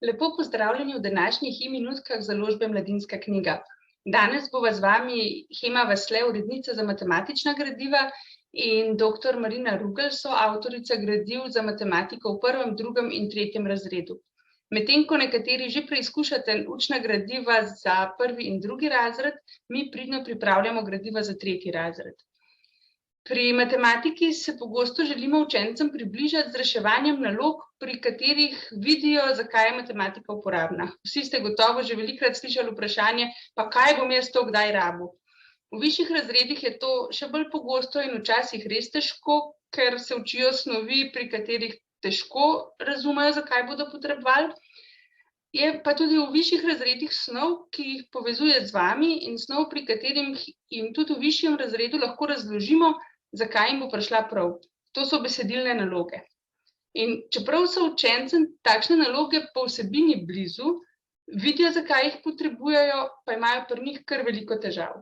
Lepo pozdravljeni v današnjih e-minutkah založbe Mladinska knjiga. Danes bova z vami Hema Vasle, urednica za matematična gradiva, in dr. Marina Rugel, soavtorica gradiv za matematiko v 1., 2. in 3. razredu. Medtem ko nekateri že preizkušate učna gradiva za 1. in 2. razred, mi pridno pripravljamo gradiva za 3. razred. Pri matematiki se pogosto želimo učencem približati z reševanjem nalog, pri katerih vidijo, zakaj je matematika uporabna. Vsi ste gotovo že velikokrat slišali vprašanje, pa kaj bom jaz to kdaj rabil? V višjih razredih je to še bolj pogosto in včasih res težko, ker se učijo snovi, pri katerih težko razumejo, zakaj bodo potrebovali. Je pa tudi v višjih razredih snov, ki jih povezuje z vami, in snov, pri katerem jim tudi v višjem razredu lahko razložimo, zakaj jim bo prišla prav. To so besedilne naloge. In čeprav so učencem takšne naloge po vsebini blizu, vidijo, zakaj jih potrebujejo, pa imajo pri njih kar veliko težav.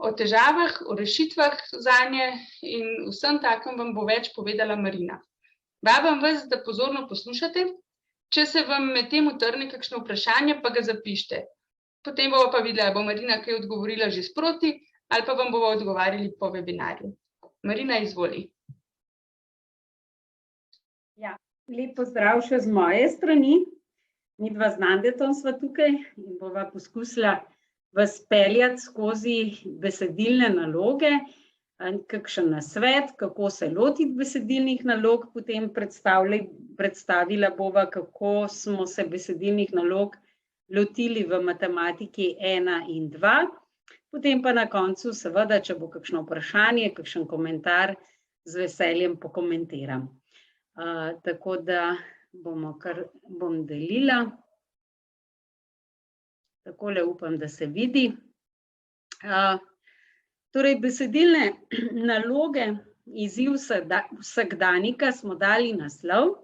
O težavah, o rešitvah zanje in vsem takem vam bo več povedala Marina. Vabim vas, da pozorno poslušate. Če se vam medtem utrne kakšno vprašanje, pa ga zapište. Potem bova pa videla, bo Marina kaj odgovorila že sproti, ali pa vam bova odgovarjali po webinarju. Marina, izvoli. Ja, lep pozdrav še z moje strani. Midva z Nandetom sva tukaj in bova poskusila vas peljati skozi besedilne naloge, kakšen nasvet, kako se lotiti besedilnih nalog, potem predstavila bova, kako smo se besedilnih nalog lotili v matematiki 1 in 2, potem pa na koncu seveda, če bo kakšno vprašanje, kakšen komentar, z veseljem pokomentiram. Tako da bom delila. Takole upam, da se vidi. Torej, besedilne naloge, izziv vsakdanika smo dali naslov.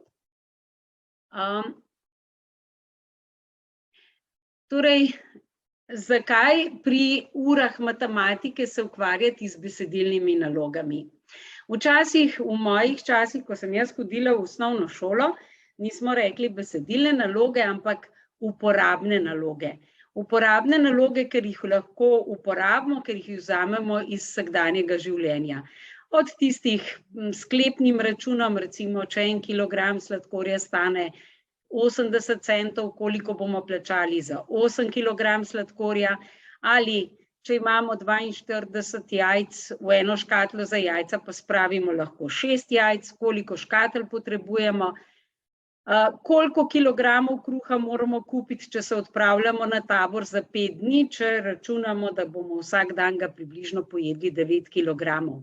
Torej, zakaj pri urah matematike se ukvarjati z besedilnimi nalogami? Včasih, v mojih časih, ko sem jaz hodila v osnovno šolo, nismo rekli besedilne naloge, ampak uporabne naloge. Uporabne naloge, ker jih lahko uporabimo, ker jih vzamemo iz vsakdanjega življenja. Od tistih sklepnim računom, recimo, če 1 kilogram sladkorja stane 80 centov, koliko bomo plačali za 8 kilogram sladkorja, ali če imamo 42 jajc v eno škatlo za jajca, pa spravimo lahko 6 jajc, koliko škatel potrebujemo, koliko kilogramov kruha moramo kupiti, če se odpravljamo na tabor za 5 dni, če računamo, da bomo vsak dan ga približno pojedli 9 kilogramov.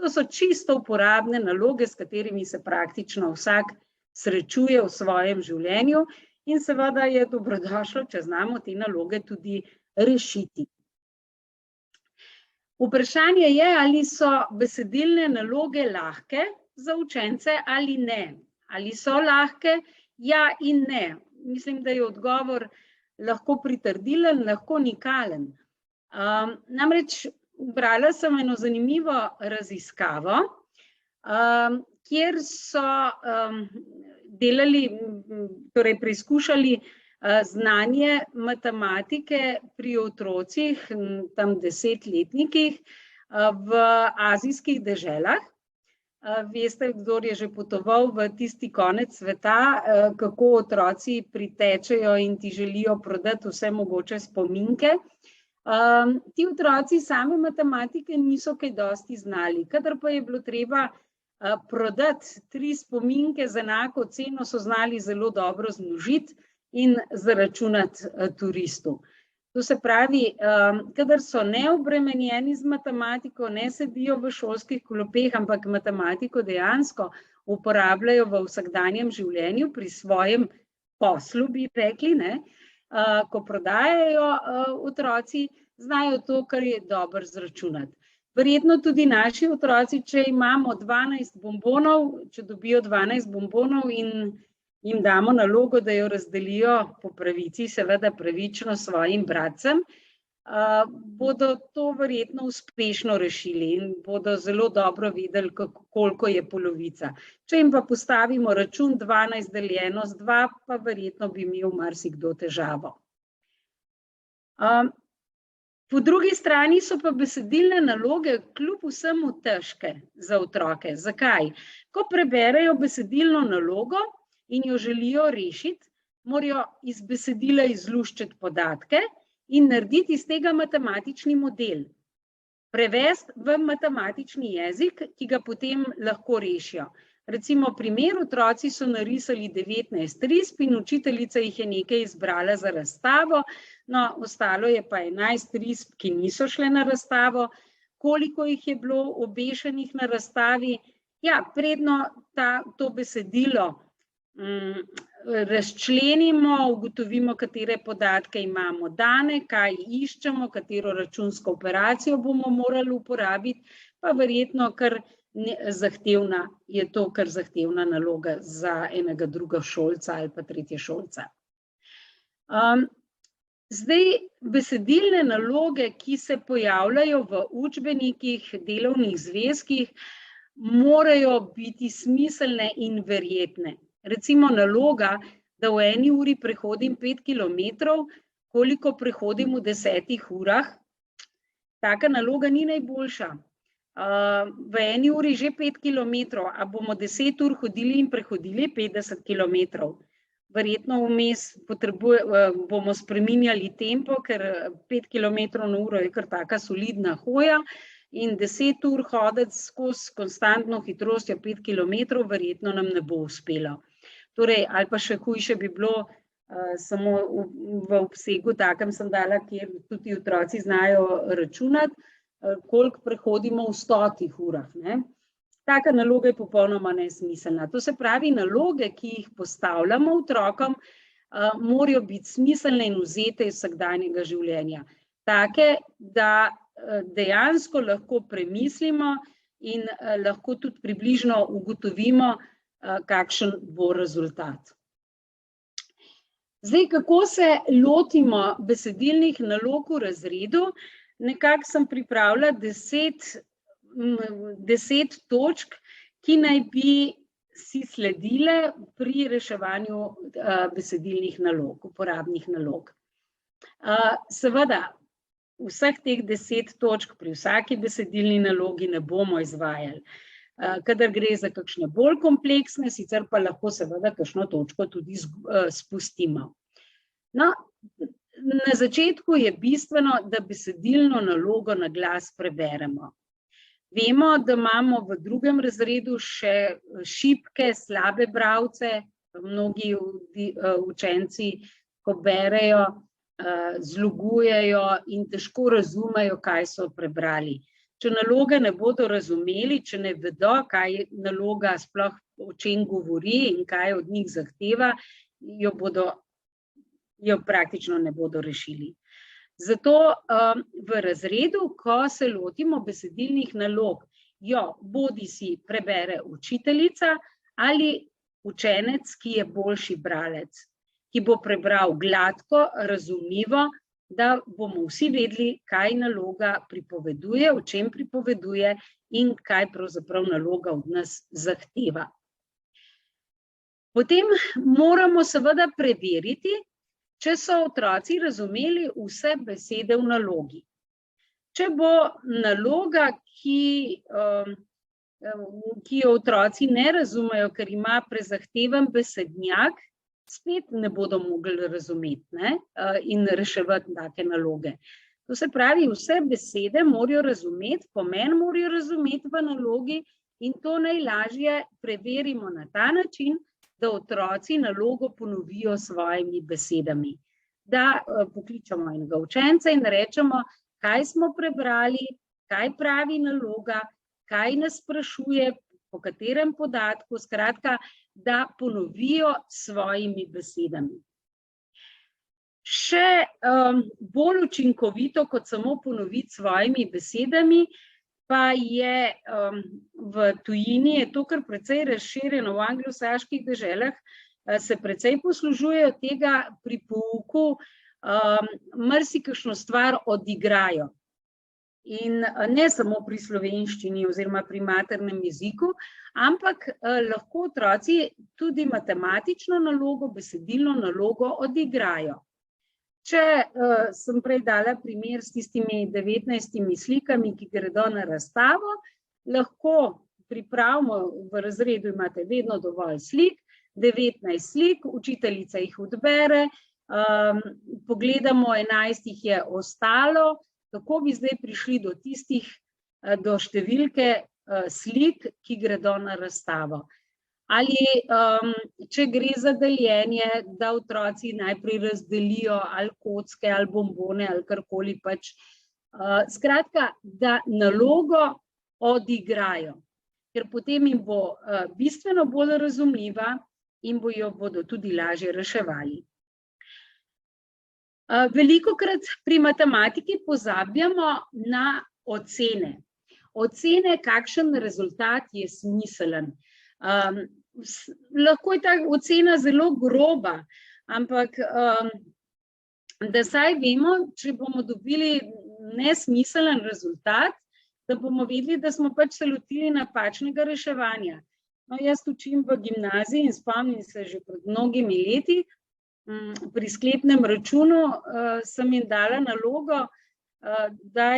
To so čisto uporabne naloge, s katerimi se praktično vsak srečuje v svojem življenju in seveda je dobrodošlo, če znamo te naloge tudi rešiti. Vprašanje je, ali so besedilne naloge lahke za učence ali ne. Ali so lahke? Ja in ne. Mislim, da je odgovor lahko pritrdilen, lahko nikalen. Namreč brala sem eno zanimivo raziskavo, kjer so delali, torej preizkušali znanje matematike pri otrocih, tam 10-letnikih, v azijskih deželah. Veste, kdor je že potoval v tisti konec sveta, kako otroci pritečejo in ti želijo prodati vse mogoče spominke. Ti otroci same matematike niso kaj dosti znali. Kadar pa je bilo treba prodati 3 spominke z enako ceno, so znali zelo dobro zmnožiti in zaračunati turistu. To se pravi, kadar so neobremenjeni z matematiko, ne sedijo v šolskih klopeh, ampak matematiko dejansko uporabljajo v vsakdanjem življenju, pri svojem poslu, bi rekli, ne, ko prodajajo otroci, znajo to, kar je dobro zračunati. Verjetno tudi naši otroci, če imamo 12 bombonov, če dobijo 12 bombonov in jim damo nalogo, da jo razdelijo po pravici, seveda pravično svojim bratcem, bodo to verjetno uspešno rešili in bodo zelo dobro vedeli, koliko je polovica. Če jim pa postavimo račun 12 deljeno z 2, pa verjetno bi imel marsikdo težavo. Po drugi strani so pa besedilne naloge kljub vsemu težke za otroke. Zakaj? Ko preberejo besedilno nalogo in jo želijo rešiti, morajo iz besedila izluščiti podatke in narediti iz tega matematični model. Prevesti v matematični jezik, ki ga potem lahko rešijo. Recimo primer, otroci so narisali 19 risb in učiteljica jih je nekaj izbrala za razstavo, no, ostalo je pa 11 risb, ki niso šle na razstavo. Koliko jih je bilo obešenih na razstavi? Ja, predno to besedilo razčlenimo, ugotovimo, katere podatke imamo dane, kaj iščemo, katero računsko operacijo bomo morali uporabiti, pa verjetno je to kar zahtevna naloga za enega drugošolca ali pa tretješolca. Zdaj, besedilne naloge, ki se pojavljajo v učbenikih, delovnih zvezkih, morajo biti smiselne in verjetne. Recimo naloga, da v 1 uri prehodim 5 kilometrov, koliko prehodim v 10 urah, taka naloga ni najboljša. V 1 uri že 5 kilometrov, a bomo 10 ur hodili in prehodili 50 kilometrov. Verjetno vmes bomo spreminjali tempo, ker 5 kilometrov na uro je kar taka solidna hoja in 10 ur hoditi skozi konstantno hitrostjo 5 kilometrov verjetno nam ne bo uspelo. Torej, ali pa še hujše bi bilo, samo v obsegu takem sem dala, kjer tudi otroci znajo računati, koliko prehodimo v 100 urah. Taka naloga je popolnoma nesmiselna. To se pravi, naloge, ki jih postavljamo otrokom, morajo biti smiselne in vzete iz vsakdanjega življenja. Take, da dejansko lahko premislimo in lahko tudi približno ugotovimo, kakšen bo rezultat. Zdaj, kako se lotimo besedilnih nalog v razredu? Nekako sem pripravila 10 točk, ki naj bi si sledile pri reševanju besedilnih nalog, uporabnih nalog. Seveda, vseh teh 10 točk pri vsaki besedilni nalogi ne bomo izvajali. Kadar gre za kakšne bolj kompleksne, sicer pa lahko seveda kakšno točko tudi spustimo. No, na začetku je bistveno, da besedilno nalogo na glas preberemo. Vemo, da imamo v 2. razredu še šibke, slabe bralce, mnogi učenci, ko berejo, zlogujejo in težko razumejo, kaj so prebrali. Če naloge ne bodo razumeli, če ne vedo, kaj naloga sploh o čem govori in kaj od njih zahteva, jo praktično ne bodo rešili. Zato v razredu, ko se lotimo besedilnih nalog, jo bodisi prebere učiteljica ali učenec, ki je boljši bralec, ki bo prebral gladko, razumljivo, da bomo vsi vedeli, kaj naloga pripoveduje, o čem pripoveduje in kaj pravzaprav naloga od nas zahteva. Potem moramo seveda preveriti, če so otroci razumeli vse besede v nalogi. Če bo naloga, ki jo otroci ne razumejo, ker ima prezahteven besednjak, spet ne bodo mogli razumeti in reševati take naloge. To se pravi, vse besede morajo razumeti, pomen morajo razumeti v nalogi in to najlažje preverimo na ta način, da otroci nalogo ponovijo s svojimi besedami. Da pokličemo enega učenca in rečemo, kaj smo prebrali, kaj pravi naloga, kaj nas sprašuje, po katerem podatku, skratka, da ponovijo svojimi besedami. Še bolj učinkovito, kot samo ponoviti svojimi besedami, pa je v tujini, je to kar precej razširjeno, v anglosaških deželah se precej poslužujejo tega pri pouku marsikakšno stvar odigrajo. In ne samo pri slovenščini oziroma pri maternem jeziku, ampak lahko otroci tudi matematično nalogo, besedilno nalogo odigrajo. Če sem prej dala primer s tistimi 19 slikami, ki gredo na razstavo, lahko pripravimo, v razredu imate vedno dovolj slik, 19 slik, učiteljica jih odbere, pogledamo, 11 jih je ostalo, kako bi zdaj prišli do številke slik, ki gredo na razstavo. Ali če gre za deljenje, da otroci najprej razdelijo ali kocke, ali bombone, ali karkoli pač. Skratka, da nalogo odigrajo, ker potem jim bo bistveno bolj razumljiva in bodo tudi lažje reševali. Velikokrat pri matematiki pozabljamo na ocene. Ocene, kakšen rezultat je smiselen. Lahko je ta ocena zelo groba, ampak da saj vemo, če bomo dobili nesmiselen rezultat, da bomo vedeli, da smo pač se lotili napačnega reševanja. No, jaz učim v gimnaziji in spomnim se že pred mnogimi leti, pri sklepnem računu sem jim dala nalogo, da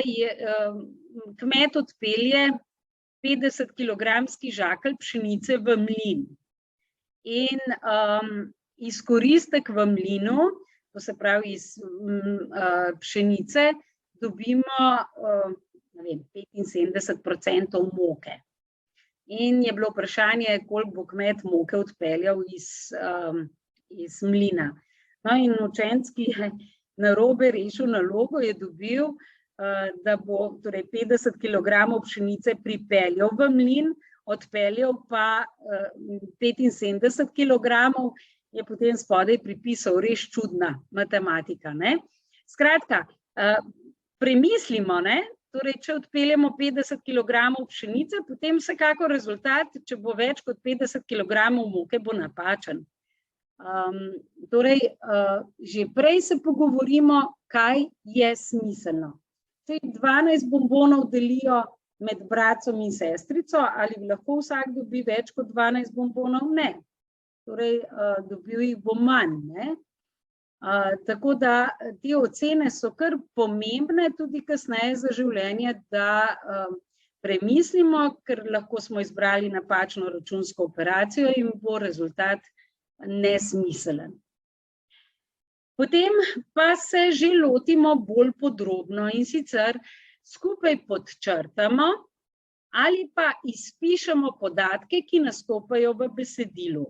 kmet odpelje 50-kilogramski žakelj pšenice v mlin. In izkoristek v mlinu, to se pravi iz pšenice, dobimo 75% moke. In je bilo vprašanje, koliko bo kmet moke odpeljal iz mlina. No, in učenec, ki je narobe rešil nalogo, je dobil, da bo 50 kilogramov pšenice pripeljal v mlin, odpeljal pa 75 kilogramov, je potem spodaj pripisal, res čudna matematika. Skratka, premislimo, torej, če odpeljemo 50 kilogramov pšenice, potem vsekako rezultat, če bo več kot 50 kilogramov moke, bo napačen. Torej, že prej se pogovorimo, kaj je smiselno. 12 bombonov delijo med bratcem in sestrico, ali lahko vsak dobi več kot 12 bombonov? Ne. Torej, dobil jih bo manj. Tako da te ocene so kar pomembne tudi kasneje za življenje, da premislimo, ker lahko smo izbrali napačno računsko operacijo in bo rezultat nesmiselen. Potem pa se že lotimo bolj podrobno in sicer skupaj podčrtamo ali pa izpišemo podatke, ki nastopajo v besedilu.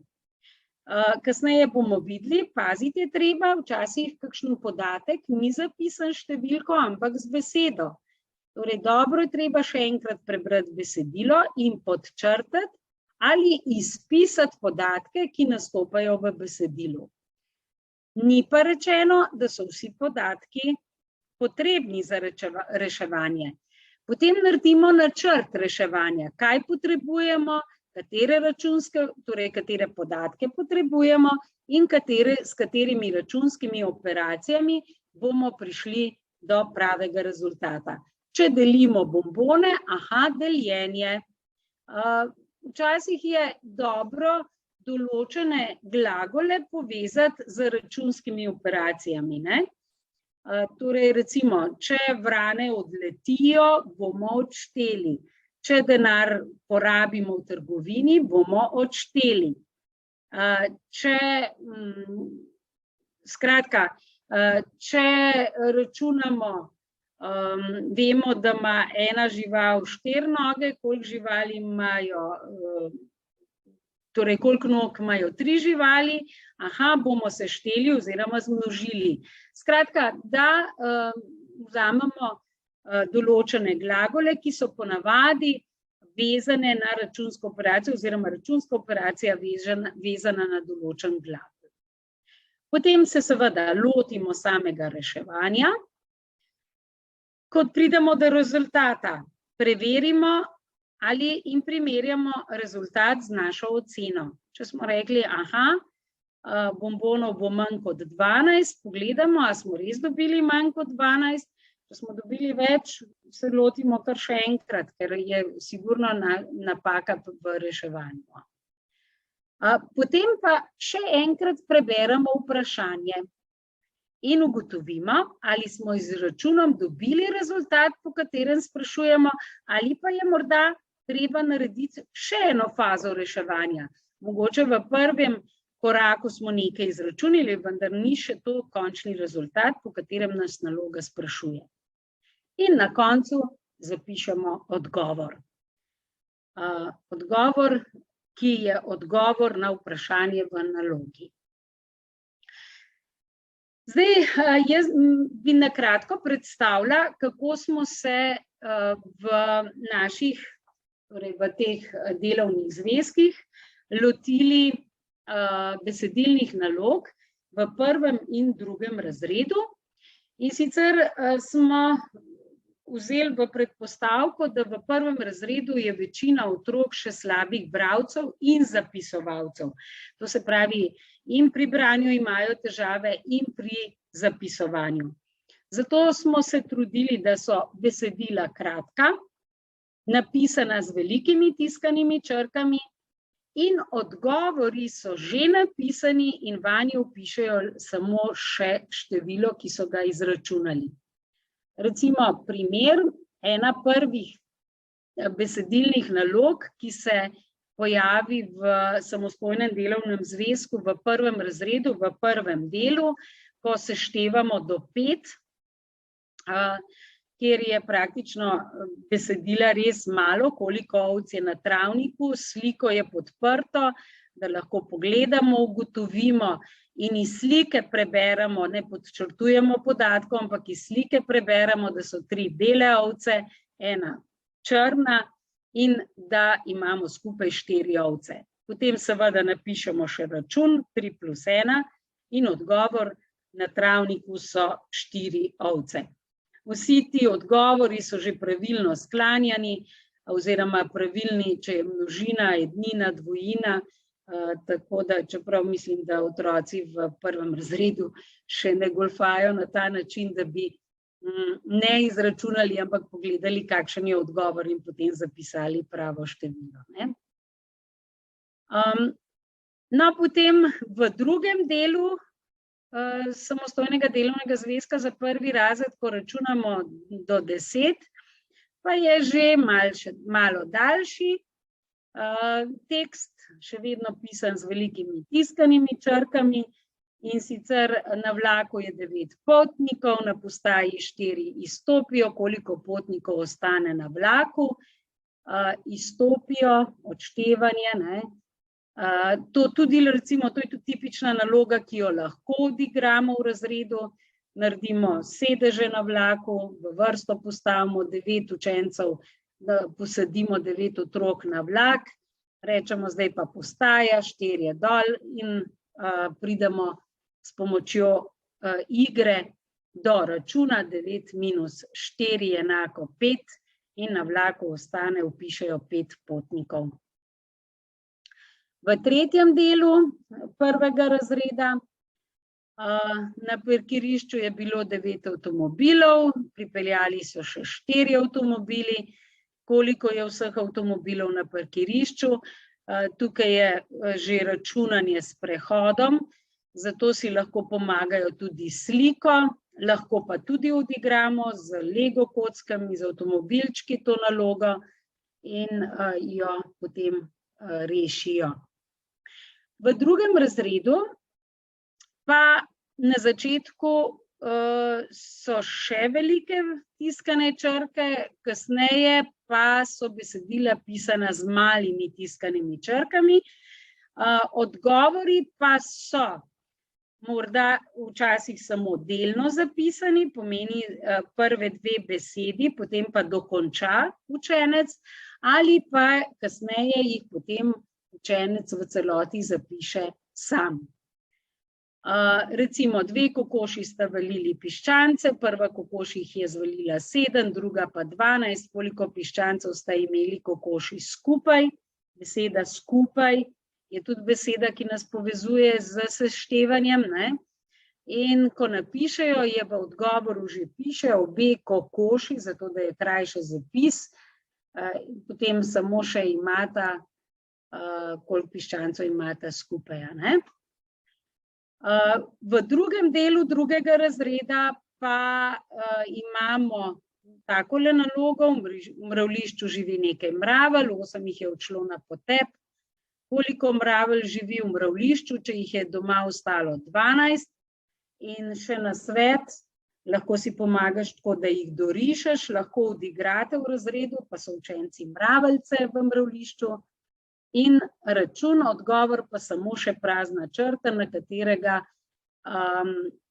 Kasneje bomo videli, paziti je treba, včasih kakšen podatek ni zapisan številko, ampak z besedo. Torej, dobro je treba še enkrat prebrati besedilo in podčrtati ali izpisati podatke, ki nastopajo v besedilu. Ni pa rečeno, da so vsi podatki potrebni za reševanje. Potem naredimo načrt reševanja, kaj potrebujemo, katere podatke potrebujemo in s katerimi računskimi operacijami bomo prišli do pravega rezultata. Če delimo bombone, deljenje. Včasih je dobro določene glagole povezati z računskimi operacijami. Torej, recimo, če vrane odletijo, bomo odšteli. Če denar porabimo v trgovini, bomo odšteli. Če računamo, vemo, da ima ena žival 4 noge, koliko živali imajo, torej koliko nog imajo 3 živali, bomo sešteli oziroma zmnožili. Skratka, da vzamemo določene glagole, ki so ponavadi vezane na računsko operacijo oziroma računska operacija vezana na določen glagol. Potem se seveda lotimo samega reševanja. Ko pridemo do rezultata, preverimo in primerjamo rezultat z našo oceno. Če smo rekli, bombonov bo manj kot 12, pogledamo, a smo res dobili manj kot 12, če smo dobili več, se lotimo kar še enkrat, ker je sigurno napaka v reševanju. Potem pa še enkrat preberemo vprašanje in ugotovimo, ali smo izračunom dobili rezultat, po katerem sprašujemo, ali pa je morda treba narediti še eno fazo reševanja. Mogoče v prvem koraku smo nekaj izračunili, vendar ni še to končni rezultat, po katerem nas naloga sprašuje. In na koncu zapišemo odgovor. Odgovor, ki je odgovor na vprašanje v nalogi. Zdaj, jaz bi na kratko predstavila, kako smo se v naših, torej v teh delovnih zvezkih, lotili besedilnih nalog v prvem in drugem razredu. In sicer smo vzeli v predpostavko, da v prvem razredu je večina otrok še slabih bralcev in zapisovalcev. To se pravi, in pri branju imajo težave in pri zapisovanju. Zato smo se trudili, da so besedila kratka, napisana z velikimi tiskanimi črkami in odgovori so že napisani in vanjo vpišejo samo še število, ki so ga izračunali. Recimo primer, ena prvih besedilnih nalog, ki se pojavi v samostojnem delovnem zvezku v prvem razredu, v prvem delu, ko seštevamo do 5, kjer je praktično besedila res malo, koliko ovc je na travniku, sliko je podprto, da lahko pogledamo, ugotovimo in iz slike preberemo, ne podčrtujemo podatkov, ampak iz slike preberemo, da so 3 bele ovce, 1 črna in da imamo skupaj 4 ovce. Potem seveda napišemo še račun 3 plus 1 in odgovor na travniku so 4 ovce. Vsi ti odgovori so že pravilno sklanjani oziroma pravilni, če je množina, ednina, dvojina, tako da čeprav mislim, da otroci v prvem razredu še ne golfajo na ta način, da bi ne izračunali, ampak pogledali, kakšen je odgovor in potem zapisali pravo število. No, potem v drugem delu samostojnega delovnega zvezka za prvi razred, ko računamo do 10, pa je že malo daljši tekst, še vedno pisan z velikimi tiskanimi črkami, in sicer na vlaku je 9 potnikov, na postaji 4 izstopijo, koliko potnikov ostane na vlaku, izstopijo, odštevanje. To tudi, recimo, to je tudi tipična naloga, ki jo lahko odigramo v razredu, naredimo sedeže na vlaku, v vrsto postavimo 9 učencev, da posadimo 9 otrok na vlak, rečemo, zdaj pa postaja, 4 dol in pridemo s pomočjo igre do računa, 9 minus 4 enako 5 in na vlaku ostane, vpišejo 5 potnikov. V tretjem delu prvega razreda na parkirišču je bilo 9 avtomobilov, pripeljali so še 4 avtomobili. Koliko je vseh avtomobilov na parkirišču? Tukaj je že računanje s prehodom, zato si lahko pomagajo tudi sliko, lahko pa tudi odigramo z Lego kockami, z avtomobilčki to nalogo in jo potem rešijo. V drugem razredu pa na začetku so še velike tiskane črke, kasneje pa so besedila pisana z malimi tiskanimi črkami. Odgovori pa so morda včasih samo delno zapisani, pomeni prve 2 besedi, potem pa dokonča učenec, ali pa kasneje jih potem učenec v celoti zapiše sam. Recimo 2 kokoši sta valili piščance, prva kokoš jih je zvalila 7, druga pa 12, koliko piščancev sta imeli kokoši skupaj, beseda skupaj je tudi beseda, ki nas povezuje z seštevanjem, ne? In ko napišejo, je v odgovoru že piše obe kokoši, zato da je krajši zapis, potem samo še imata, koliko piščancev imata skupaj, ne? V drugem delu drugega razreda pa imamo takole nalogo, v mravljišču živi nekaj mravelj, 8 jih je odšlo na potep. Koliko mravelj živi v mravljišču, če jih je doma ostalo 12? In še na svet, lahko si pomagaš tako, da jih dorišeš, lahko odigrate v razredu, pa so učenci mraveljce v mravljišču. In račun, odgovor pa samo še prazna črta, na katerega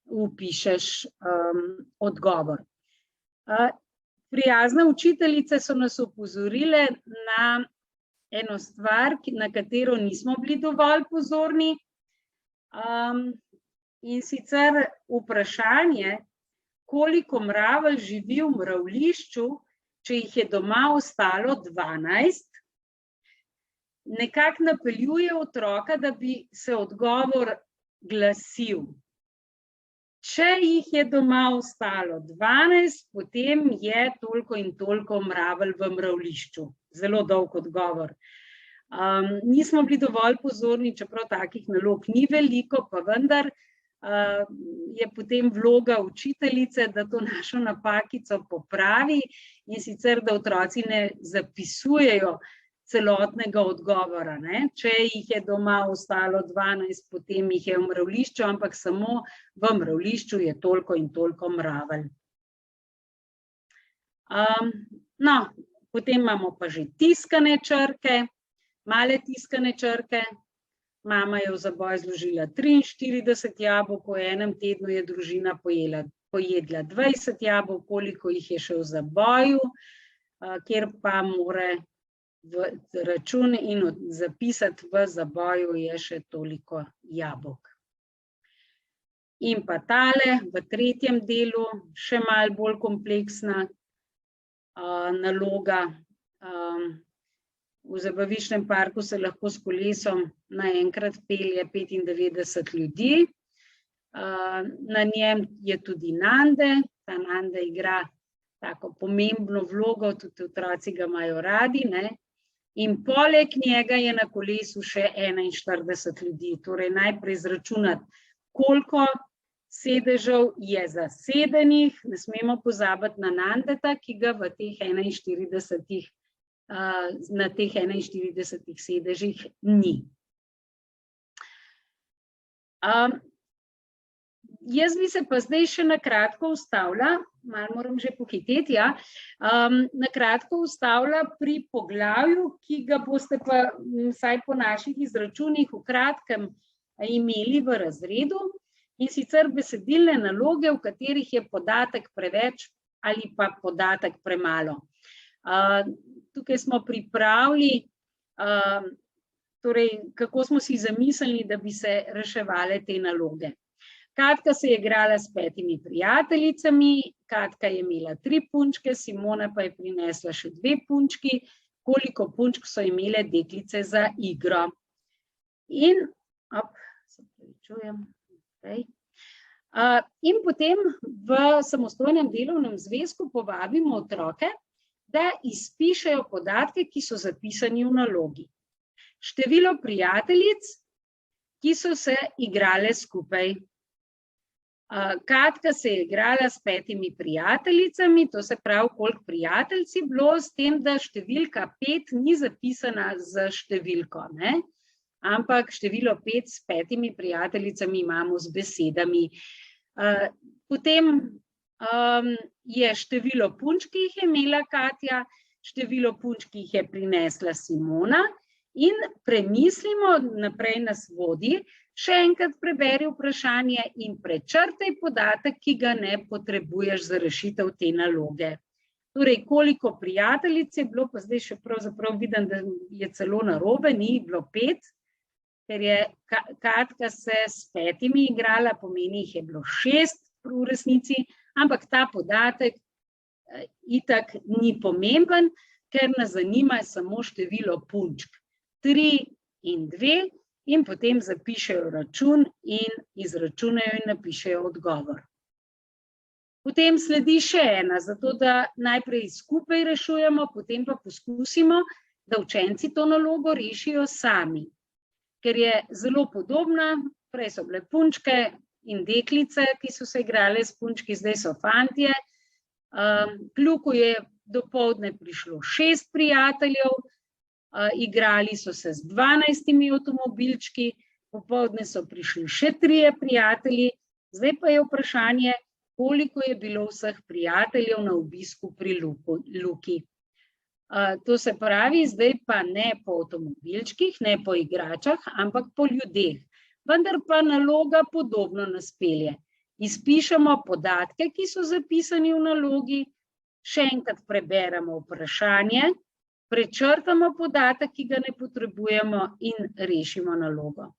vpišeš odgovor. Prijazne učiteljice so nas opozorile na eno stvar, na katero nismo bili dovolj pozorni. In sicer vprašanje, koliko mravelj živi v mravljišču, če jih je doma ostalo 12, nekako napeljuje otroka, da bi se odgovor glasil. Če jih je doma ostalo 12, potem je toliko in toliko mravelj v mravljišču. Zelo dolg odgovor. Nismo bili dovolj pozorni, čeprav takih nalog ni veliko, pa vendar je potem vloga učiteljice, da to našo napakico popravi in sicer, da otroci ne zapisujejo celotnega odgovora, ne? Če jih je doma ostalo 12, potem jih je v mravljišču, ampak samo v mravljišču je toliko in toliko mravelj. No, potem imamo pa že tiskane črke, male tiskane črke. Mama je v zaboj zložila 43 jabolk, v enem tednu je družina pojedla 20 jabolk, koliko jih je še v zaboju, kjer pa mora v račun in zapisati v zaboju je še toliko jabolk. In pa tale v tretjem delu, še malo bolj kompleksna naloga. V zabaviščnem parku se lahko s kolesom naenkrat pelje 95 ljudi. Na njem je tudi Nande. Ta Nande igra tako pomembno vlogo, tudi otroci ga imajo radi, ne? In poleg njega je na kolesu še 41 ljudi. Torej najprej izračunati, koliko sedežev je zasedenih. Ne smemo pozabiti na Nandeta, ki ga v teh 41 na teh 41 sedežih ni. Jaz bi se pa zdaj še na kratko ustavila, malo moram že pohiteti, ja, na kratko ustavila pri poglavju, ki ga boste pa vsaj po naših izračunih v kratkem imeli v razredu, in sicer besedilne naloge, v katerih je podatek preveč ali pa podatek premalo. Tukaj smo pripravili, torej, kako smo si zamislili, da bi se reševale te naloge. Katka se je igrala s 5 prijateljicami, Katka je imela 3 punčke, Simona pa je prinesla še 2 punčki, koliko punčk so imele deklice za igro. In, in potem v samostojnem delovnem zvezku povabimo otroke, da izpišejo podatke, ki so zapisani v nalogi. Število prijateljic, ki so se igrale skupaj. Katka se je igrala s 5 prijateljicami, to se pravi, koliko prijateljci bilo, s tem, da številka 5 ni zapisana z številko, ne? Ampak število 5 s 5 prijateljicami imamo z besedami. Potem je število punčk, ki jih je imela Katja, število punčk, ki jih je prinesla Simona, in premislimo, naprej nas vodi, še enkrat preberi vprašanje in prečrtaj podatek, ki ga ne potrebuješ za rešitev te naloge. Torej, koliko prijateljic je bilo, pa zdaj še pravzaprav vidim, da je celo narobe, ni bilo 5, ker je Katka se s 5 igrala, pomeni, jih je bilo 6 v resnici, ampak ta podatek itak ni pomemben, ker nas zanima samo število punčk. 3 in 2 in potem zapišejo račun in izračunajo in napišejo odgovor. Potem sledi še ena, zato da najprej skupaj rešujemo, potem pa poskusimo, da učenci to nalogo rešijo sami, ker je zelo podobna, prej so bile punčke in deklice, ki so se igrale s punčki, zdaj so fantje. K Luku je dopoldne prišlo 6 prijateljev, igrali so se z 12 avtomobilčki, popoldne so prišli še 3 prijatelji, zdaj pa je vprašanje, koliko je bilo vseh prijateljev na obisku pri Luki. To se pravi, zdaj pa ne po avtomobilčkih, ne po igračah, ampak po ljudeh. Vendar pa naloga podobno nas pelje. Izpišemo podatke, ki so zapisani v nalogi, še enkrat preberemo vprašanje, prečrtamo podatek, ki ga ne potrebujemo in rešimo nalogo.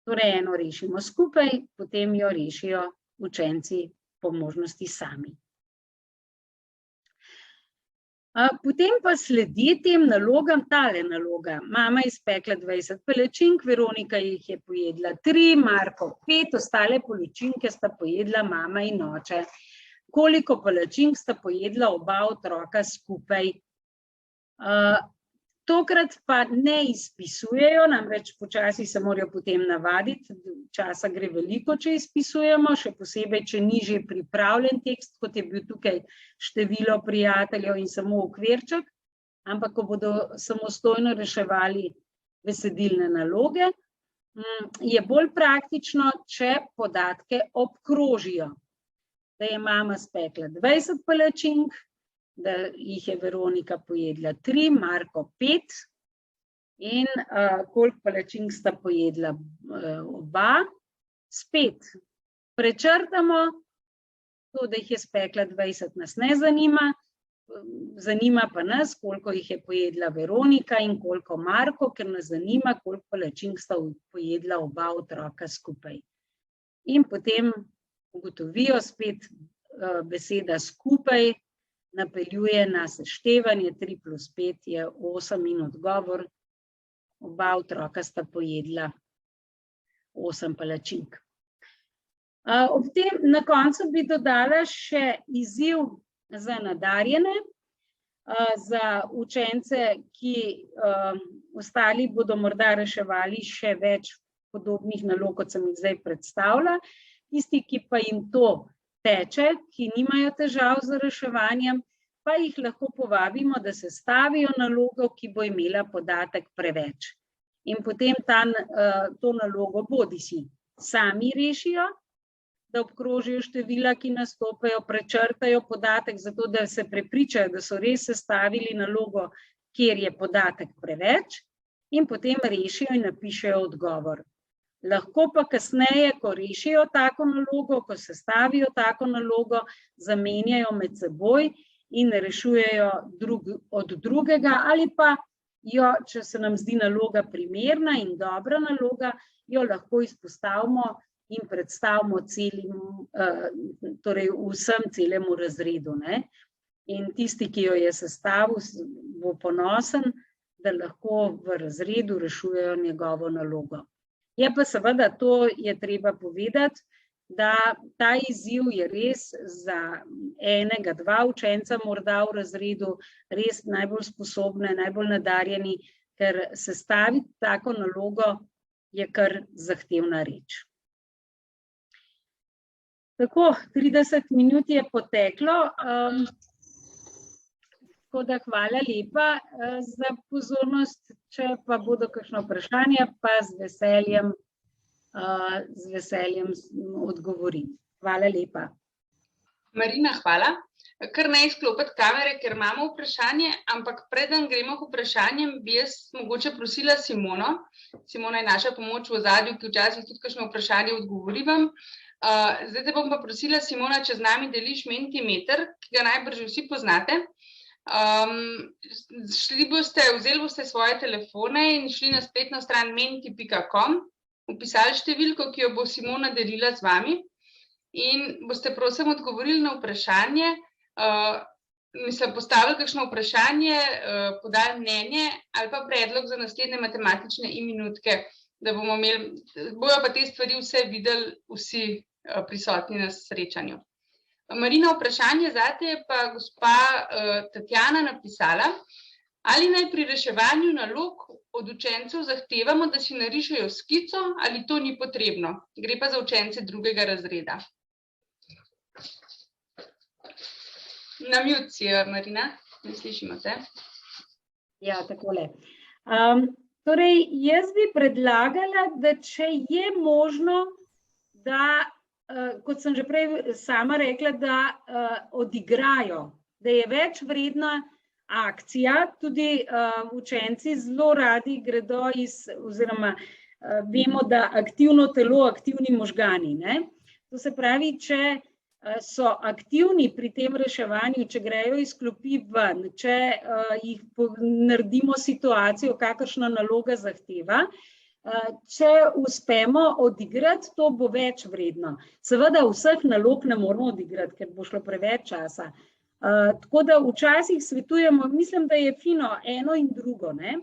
Torej eno rešimo skupaj, potem jo rešijo učenci po možnosti sami. Potem pa sledi tem nalogam tale naloga. Mama je spekla 20 palačink, Veronika jih je pojedla 3, Marko 5, ostale palačinke sta pojedla mama in oče. Koliko palačink sta pojedla oba otroka skupaj? Tokrat pa ne izpisujejo, namreč počasi se morajo potem navaditi, časa gre veliko, če izpisujemo, še posebej, če ni že pripravljen tekst, kot je bil tukaj število prijateljev in samo okvirček, ampak ko bodo samostojno reševali besedilne naloge, je bolj praktično, če podatke obkrožijo. Da je mama spekla 20 palačink, da jih je Veronika pojedla 3, Marko 5 in koliko palačink sta pojedla oba, spet prečrtamo, to, da jih je spekla 20 nas ne zanima, zanima pa nas, koliko jih je pojedla Veronika in koliko Marko, ker nas zanima, koliko palačink sta pojedla oba otroka skupaj. In potem ugotovijo spet beseda skupaj, napeljuje na seštevanje, 3 plus 5 je 8 in odgovor, oba otroka sta pojedla 8 palačink. Ob tem na koncu bi dodala še izziv za nadarjene, za učence, ki ostali bodo morda reševali še več podobnih nalog, kot sem jih zdaj predstavila, tisti, ki pa jim to teče, ki nimajo težav z reševanjem, pa jih lahko povabimo, da se stavijo nalogo, ki bo imela podatek preveč. In potem to nalogo bodisi sami rešijo, da obkrožijo števila, ki nastopajo, prečrtajo podatek, zato da se prepričajo, da so res sestavili nalogo, kjer je podatek preveč, in potem rešijo in napišejo odgovor. Lahko pa kasneje, ko rešijo tako nalogo, ko sestavijo tako nalogo, zamenjajo med seboj in rešujejo drug od drugega, ali pa jo, če se nam zdi naloga primerna in dobra naloga, jo lahko izpostavimo in predstavimo torej vsem celemu razredu. In tisti, ki jo je sestavil, bo ponosen, da lahko v razredu rešujejo njegovo nalogo. Je pa seveda, to je treba povedati, da ta izziv je res za enega, 2 učenca morda v razredu res najbolj sposobne, najbolj nadarjeni, ker sestaviti tako nalogo je kar zahtevna reč. Tako, 30 minut je poteklo. Tako da hvala lepa za pozornost, če pa bodo kakšno vprašanje, pa z veseljem odgovorim. Hvala lepa. Marina, hvala. Kar ne izklopiti kamere, ker imamo vprašanje, ampak preden gremo k vprašanjem, bi jaz mogoče prosila Simono. Simona je naša pomoč v ozadju, ki včasih tudi kakšno vprašanje odgovori vam. Zdaj te bom pa prosila, Simona, če z nami deliš Mentimeter, ki ga najbrž vsi poznate. Vzeli boste svoje telefone in šli na spletno stran menti.com, vpisali številko, ki jo bo Simona delila z vami, in boste prosim odgovorili na vprašanje, postavili kakšno vprašanje, podali mnenje ali pa predlog za naslednje matematične e-minutke da bojo pa te stvari vse videli vsi prisotni na srečanju. Marina, vprašanje zate je pa gospa Tatjana napisala, ali naj pri reševanju nalog od učencev zahtevamo, da si narišejo skico, ali to ni potrebno. Gre pa za učence 2. razreda. Na mute si, Marina, ne slišimo te. Ja, takole. Torej, jaz bi predlagala, da če je možno, da, kot sem že prej sama rekla, da odigrajo, da je več vredna akcija, tudi učenci zelo radi gredo oziroma vemo, da aktivno telo, aktivni možgani, ne? To se pravi, če so aktivni pri tem reševanju, če grejo iz klopi ven, če jih naredimo situacijo, kakršna naloga zahteva, če uspemo odigrati, to bo več vredno. Seveda vseh nalog ne moramo odigrati, ker bo šlo preveč časa. Tako da včasih svetujemo, mislim, da je fino eno in drugo, ne?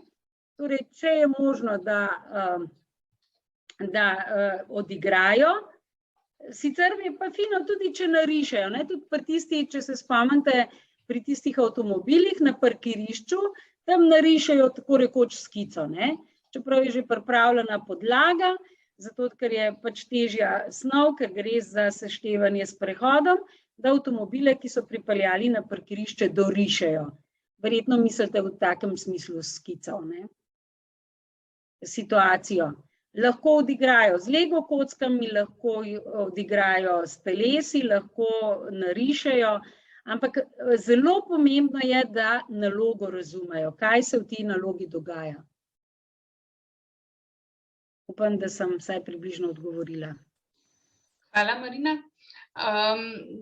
Torej, če je možno, da odigrajo, sicer je pa fino tudi, če narišejo, ne? Tudi pri tisti, če se spomnite, pri tistih avtomobilih na parkirišču, tam narišejo tako rekoč skico, ne? Čeprav je že pripravljena podlaga, zato ker je pač težja snov, ker gre za seštevanje s prehodom, da avtomobile, ki so pripeljali na parkirišče, dorišejo. Verjetno mislite v takem smislu skico, ne? Situacijo. Lahko odigrajo z Lego kockami, lahko odigrajo s telesi, lahko narišejo, ampak zelo pomembno je, da nalogo razumejo, kaj se v tej nalogi dogaja. Upam, da sem vsaj približno odgovorila. Hvala, Marina.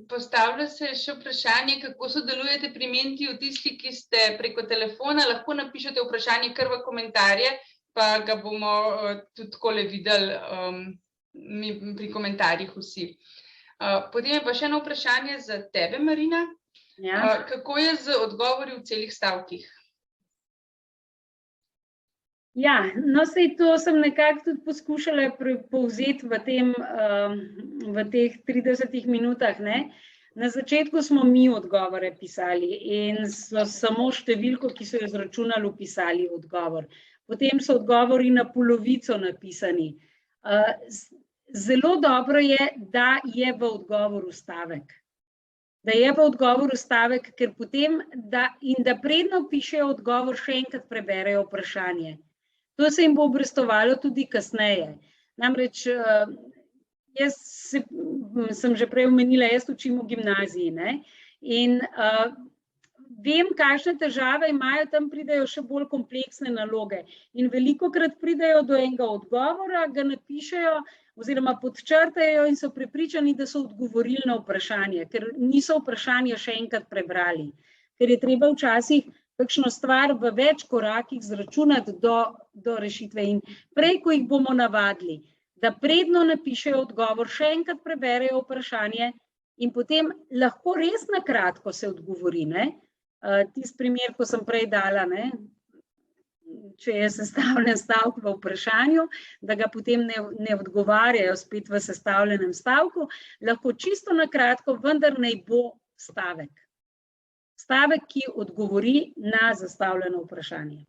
Postavlja se še vprašanje, kako sodelujete pri Mentiju tisti, ki ste preko telefona, lahko napišete vprašanje kar v komentarje, pa ga bomo tudi takole videli pri komentarjih vsi. Potem je pa še eno vprašanje za tebe, Marina. Ja. Kako je z odgovori v celih stavkih? Ja, no, saj to sem nekako tudi poskušala povzeti v teh 30 minutah, ne. Na začetku smo mi odgovore pisali in so samo številko, ki so jo izračunali, vpisali odgovor. Potem so odgovori na polovico napisani. Zelo dobro je, da je v odgovoru stavek. Da je v odgovoru stavek, ker potem, da predno pišejo odgovor, še enkrat preberejo vprašanje. To se jim bo obrestovalo tudi kasneje. Namreč, jaz sem že prej omenila, jaz učim v gimnaziji, ne, in vem, kakšne težave imajo, tam pridejo še bolj kompleksne naloge. In velikokrat pridejo do enega odgovora, ga napišejo oziroma podčrtajo in so prepričani, da so odgovorili na vprašanje, ker niso vprašanja še enkrat prebrali. Ker je treba včasih kakšno stvar v več korakih zračunati do rešitve. In prej, ko jih bomo navadili, da predno napišejo odgovor, še enkrat preberejo vprašanje in potem lahko res na kratko se odgovori, ne. Tisti primer, ko sem prej dala, ne, če je sestavljen stavek v vprašanju, da ga potem ne odgovarjajo spet v sestavljenem stavku, lahko čisto na kratko, vendar naj bo stavek. Stavek, ki odgovori na zastavljeno vprašanje.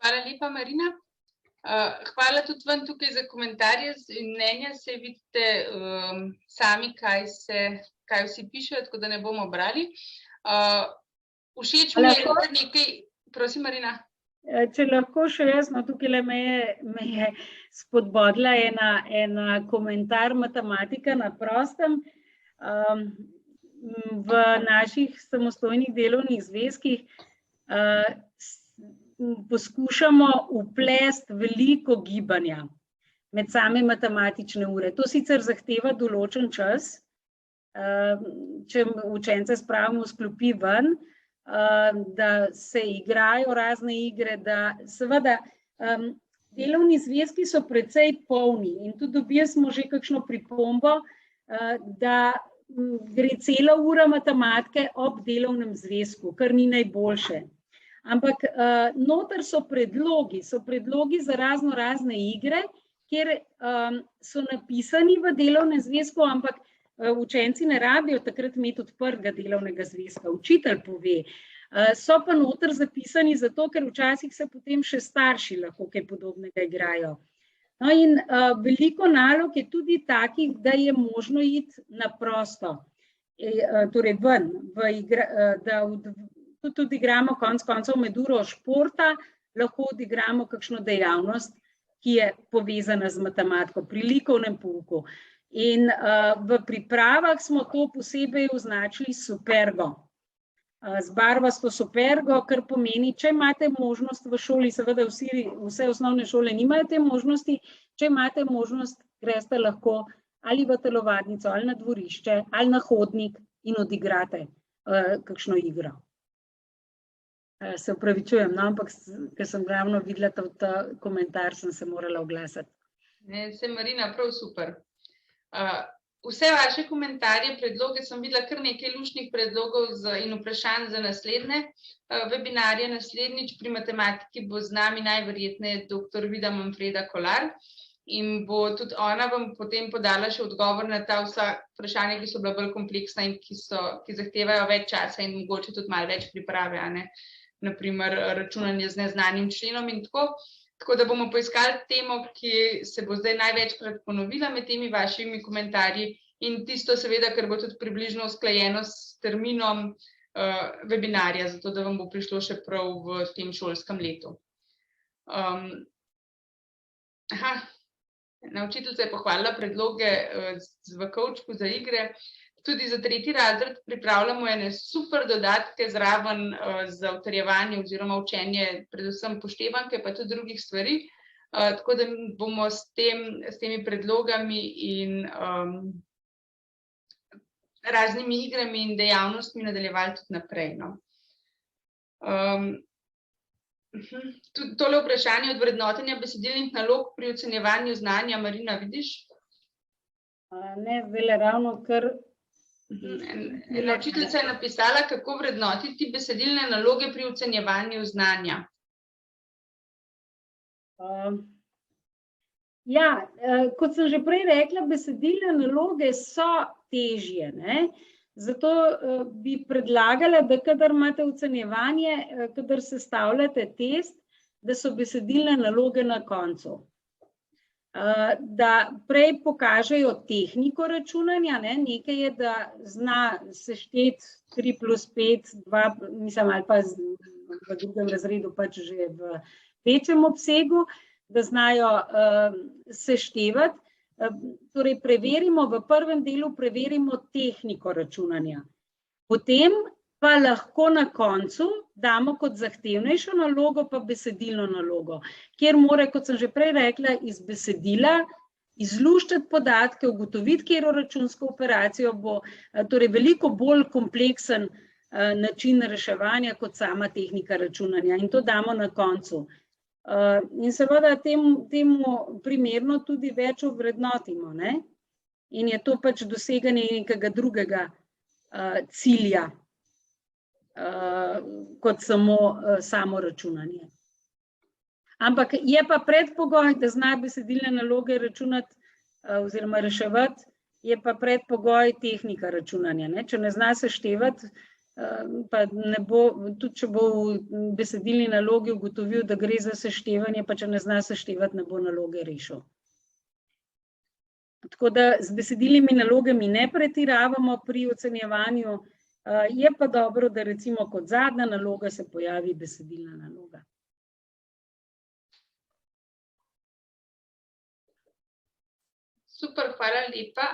Hvala lepa, Marina. Hvala tudi vam tukaj za komentarje in mnenja, se vidite sami, kaj vsi pišejo, tako da ne bomo brali. Všeč mi je kar nekaj, prosim, Marina. Če lahko še jaz, no, tukaj me je spodbodla ena komentar matematika na prostem. V naših samostojnih delovnih zvezkih poskušamo vplesti veliko gibanja med same matematične ure. To sicer zahteva določen čas, če učence spravimo s klopi ven, da se igrajo razne igre, da seveda delovni zvezki so precej polni in tudi dobili smo že kakšno pripombo, da gre cela ura matematike ob delovnem zvezku, kar ni najboljše. Ampak noter so predlogi za razne igre, kjer so napisani v delovnem zvezku, ampak učenci ne rabijo takrat imeti odprtega delovnega zvezka. Učitelj pove, so pa noter zapisani zato, ker včasih se potem še starši lahko kaj podobnega igrajo. No in veliko nalog je tudi takih, da je možno iti na prosto, torej ven, da tudi igramo konec koncev med uro športa, lahko odigramo kakšno dejavnost, ki je povezana z matematiko, pri likovnem pouku. In v pripravah smo to posebej označili supergo. Z barvasto supergo, kar pomeni, če imate možnost v šoli, seveda vse osnovne šole nimajo te možnosti, če imate možnost, greste lahko ali v telovadnico, ali na dvorišče, ali na hodnik in odigrate kakšno igro. Se opravičujem, no, ampak ker sem ravno videla ta komentar, sem se morala oglasiti. Se Marina, prav super. Vse vaše komentarje, predloge, sem videla kar nekaj luštnih predlogov in vprašanj za naslednje webinarje. Naslednjič pri matematiki bo z nami najverjetneje dr. Vida Manfreda Kolar in bo tudi ona vam potem podala še odgovor na ta vsa vprašanja, ki so bila bolj kompleksna in ki zahtevajo več časa in mogoče tudi malo več priprave, naprimer računanje z neznanim členom in tako. Tako da bomo poiskali temo, ki se bo zdaj največkrat ponovila med temi vašimi komentarji in tisto seveda, kar bo tudi približno usklajeno s terminom webinarja, zato da vam bo prišlo še prav v tem šolskem letu. Učiteljica je pohvalila predloge v kovčku za igre. Tudi za 3. razred pripravljamo ene super dodatke zraven za utrjevanje oziroma učenje predvsem poštevanke, pa tudi drugih stvari. Tako da bomo s temi predlogami in raznimi igrami in dejavnostmi nadaljevali tudi naprej. Tole vprašanje od vrednotenja besedilnih nalog pri ocenjevanju znanja, Marina, vidiš? Ne, zdaj ravno kar... Učiteljica je napisala, kako vrednotiti besedilne naloge pri ocenjevanju znanja. Ja, kot sem že prej rekla, besedilne naloge so težje, ne? Zato bi predlagala, da kadar imate ocenjevanje, kadar sestavljate test, da so besedilne naloge na koncu. Da prej pokažejo tehniko računanja, nekaj je, da zna sešteti 3 plus 5, 2, mislim, ali pa v drugem razredu pač že v večjem obsegu, da znajo seštevati. Torej preverimo, v prvem delu preverimo tehniko računanja. Potem pa lahko na koncu damo kot zahtevnejšo nalogo pa besedilno nalogo, kjer mora, kot sem že prej rekla, iz besedila izluščiti podatke, ugotoviti, katero računsko operacijo bo, torej veliko bolj kompleksen način reševanja kot sama tehnika računanja in to damo na koncu. In seveda temu primerno tudi več ovrednotimo, ne? In je to pač doseganje nekega drugega cilja, kot samo računanje. Ampak je pa predpogoj, da zna besedilne naloge računati oziroma reševati, je pa predpogoj tehnika računanja, ne? Če ne zna seštevati, pa ne bo, tudi če bo v besedilni nalogi ugotovil, da gre za seštevanje, pa če ne zna seštevati, ne bo naloge rešil. Tako da z besedilnimi nalogami ne pretiravamo pri ocenjevanju, je pa dobro, da recimo kot zadnja naloga se pojavi besedilna naloga. Super, hvala lepa.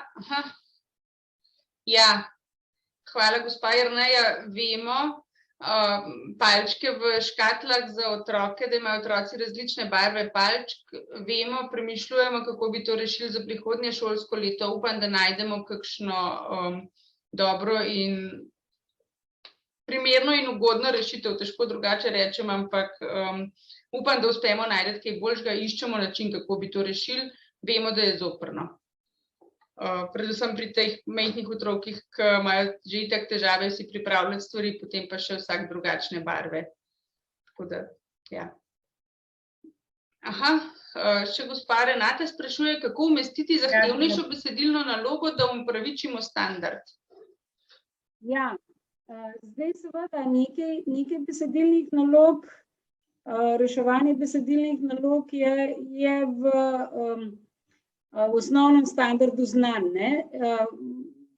Ja. Hvala, gospa Jerneja. Vemo, palčke v škatlah za otroke, da imajo otroci različne barve palčk. Vemo, premišljujemo, kako bi to rešili za prihodnje šolsko leto. Upam, da najdemo kakšno dobro in primerno in ugodno rešitev. Težko drugače rečem, ampak upam, da uspemo najti kaj boljšega. Iščemo način, kako bi to rešili. Vemo, da je zoprno. Predvsem pri teh majhnih otrokih, ki imajo že itak težave si pripravljati stvari, potem pa še vsak drugačne barve. Tako da, ja. Aha, še gospa Renata sprašuje, kako umestiti zahtevnejšo besedilno nalogo, da upravičimo standard. Ja, zdaj seveda nekaj besedilnih nalog, reševanje besedilnih nalog je v osnovnem standardu znan, ne.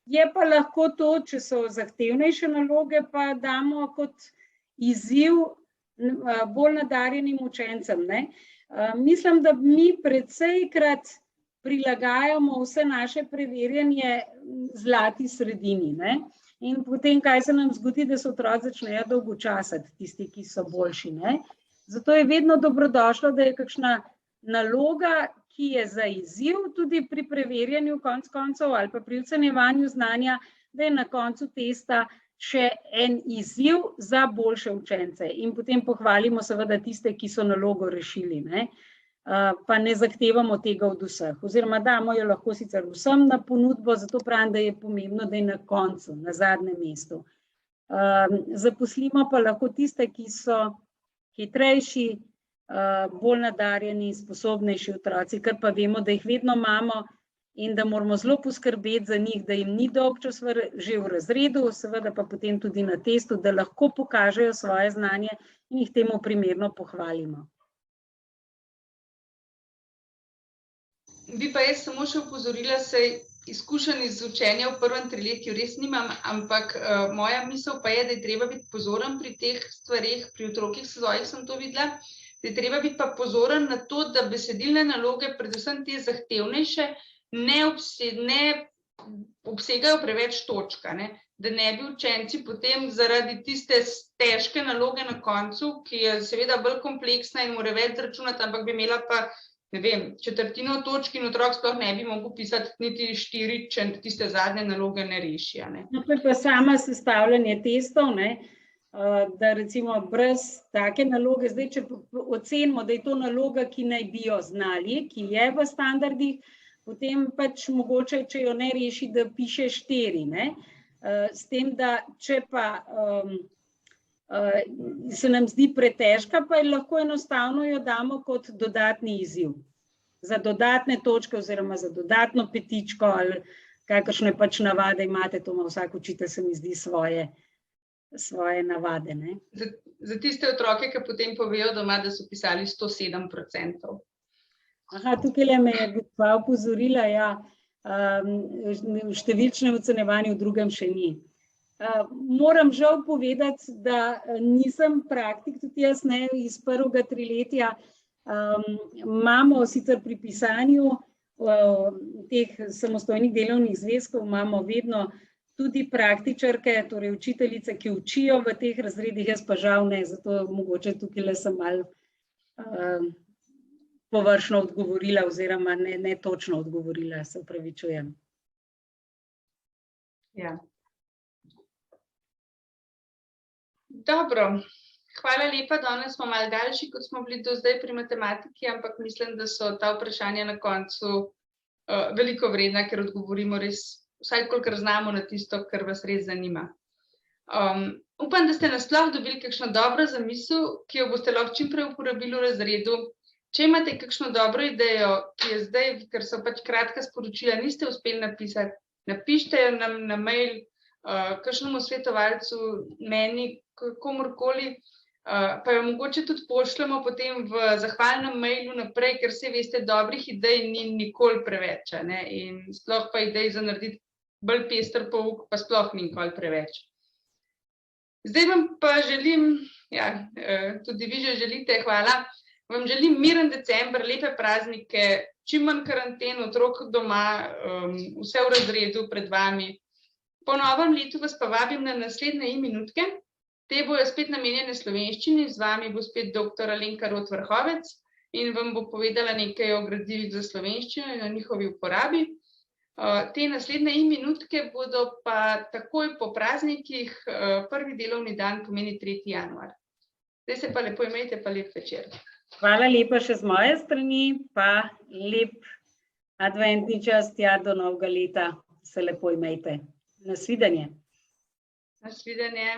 Je pa lahko to, če so zahtevnejše naloge, pa damo kot izziv bolj nadarjenim učencem, ne. Mislim, da mi predsejkrat prilagajamo vse naše preverjanje zlati sredini, ne. In potem, kaj se nam zgodi, da se otroci začnejo dolgočasiti, tisti, ki so boljši, ne. Zato je vedno dobrodošlo, da je kakšna naloga, ki je za izziv, tudi pri preverjanju konec koncev ali pa pri ocenjevanju znanja, da je na koncu testa še en izziv za boljše učence. In potem pohvalimo seveda tiste, ki so nalogo rešili, ne. Pa ne zahtevamo tega od vseh. Oziroma damo jo lahko sicer vsem na ponudbo, zato pravim, da je pomembno, da je na koncu, na zadnjem mestu. Zaposlimo pa lahko tiste, ki so hitrejši, bolj nadarjeni, sposobnejši otroci, ker pa vemo, da jih vedno imamo in da moramo zelo poskrbeti za njih, da jim ni dolgčas že v razredu, seveda pa potem tudi na testu, da lahko pokažejo svoje znanje in jih temu primerno pohvalimo. Bi pa jaz samo še opozorila, saj izkušenj iz učenja v prvem triletju res nimam, ampak moja misel pa je, da je treba biti pozoren pri teh stvareh, pri otrokih svojih sem to videla, da je treba biti pa pozoren na to, da besedilne naloge, predvsem te zahtevnejše, ne obsegajo preveč točk, ne? Da ne bi učenci potem zaradi tiste težke naloge na koncu, ki je seveda bolj kompleksna in mora več računati, ampak bi imela pa, ne vem, četrtino točk in otrok sploh ne bi mogel pisati niti 4, če tiste zadnje naloge ne reši, ne. No, to je pa sama sestavljanje testov, ne, da recimo brez take naloge, zdaj, če ocenimo, da je to naloga, ki naj bi jo znali, ki je v standardih, potem pač mogoče, če jo ne reši, da piše 4, ne. S tem, da če pa se nam zdi pretežka, pa lahko enostavno jo damo kot dodatni izziv. Za dodatne točke oziroma za dodatno petičko ali kakršne pač navade imate, to ima vsak učitelj, se mi zdi, svoje navade, ne. Za tiste otroke, ki potem povejo doma, da so pisali 107%. Aha, tukaj me je gospa opozorila, ja, v številčnem ocenjevanju v drugem še ni. Moram žal povedati, da nisem praktik, tudi jaz ne, iz prvega triletja. Imamo sicer pri pisanju teh samostojnih delovnih zvezkov, imamo vedno tudi praktičarke, torej učiteljice, ki učijo v teh razredih, jaz pa žal ne, zato mogoče tukaj le sem malo površno odgovorila oziroma ne točno odgovorila, se opravičujem. Ja. Dobro, hvala lepa, danes smo malo daljši, kot smo bili do zdaj pri matematiki, ampak mislim, da so ta vprašanja na koncu veliko vredna, ker odgovorimo res vsaj kolikor znamo na tisto, kar vas res zanima. Upam, da ste nasploh dobili kakšno dobro zamisel, ki jo boste lahko čim prej uporabili v razredu. Če imate kakšno dobro idejo, ki je zdaj, ker so pač kratka sporočila, niste uspeli napisati, napište jo nam na mail, kakšnemu svetovalcu, meni, komurkoli, pa jo mogoče tudi pošljemo potem v zahvalnem mailu naprej, ker saj veste, dobrih idej ni nikoli preveč, ne, in sploh pa idej za narediti bolj pester pouk, pa sploh ni nikoli preveč. Zdaj vam pa želim, ja, tudi vi že želite, hvala, vam želim miren december, lepe praznike, čim manj karanten, otrok doma, vse v razredu pred vami. Po novem letu vas pa vabim na naslednje e-minutke. Te bojo spet namenjene slovenščini, z vami bo spet dr. Alenka Rot-Vrhovec in vam bo povedala nekaj o gradivih za slovenščino in o njihovi uporabi. Te naslednje e-minutke bodo pa takoj po praznikih, prvi delovni dan pomeni 3. januar. Zdaj se pa lepo imejte, pa lep večer. Hvala lepa še z moje strani, pa lep adventni čas, tja do novega leta, se lepo imejte. Nasvidenje. Nasvidenje.